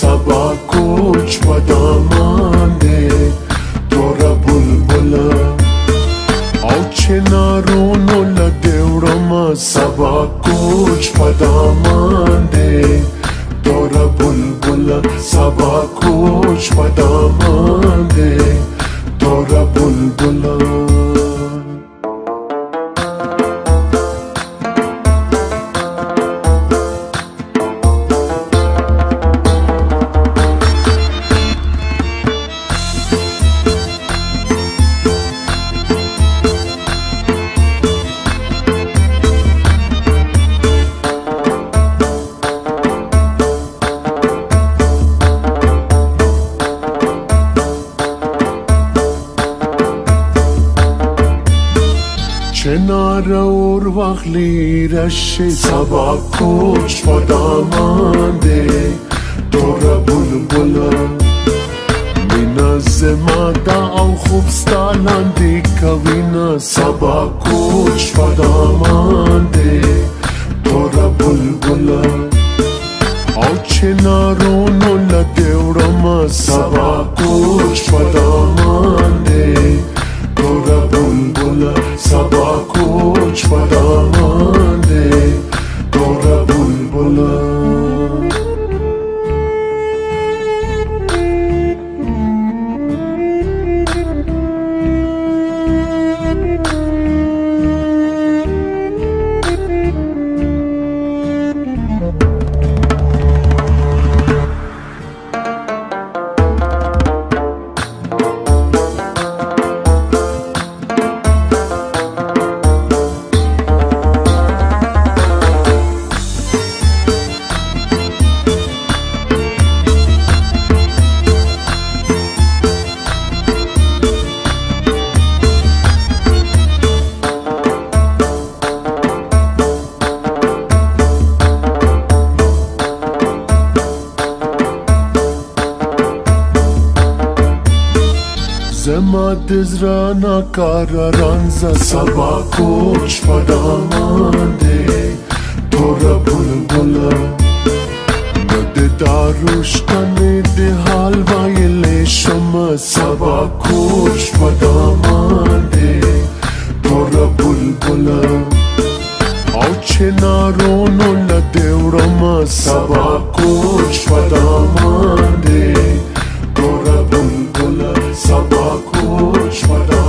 سبا کوچ و دامانده تورا بلبلا او چنارونو لدیورما سبا کوچ و دامانده تورا بلبلا سبا کوچ و دامانده تورا بلبلا چنار اور وغلی رش سبا کوچ و دامانده تورا بلبلا مینا زمادا او خوب ستالندی کوینا سبا کوچ و دامانده تورا بلبلا او چنارونو لدیورما سبا کوچ و دامانده تورا بلبلا سبا کوچ و دامانده تورا بلبلا زما دزرانا کارا رانزا سبا کوچ و دامانده تورا بلبلا نده داروشتنه ده حالوای لیشما سبا کوچ و دامانده تورا بلبلا او چنارونو لدیورما سبا کوچ و دامانده تورا بلبلا سبا کوچ و دامانده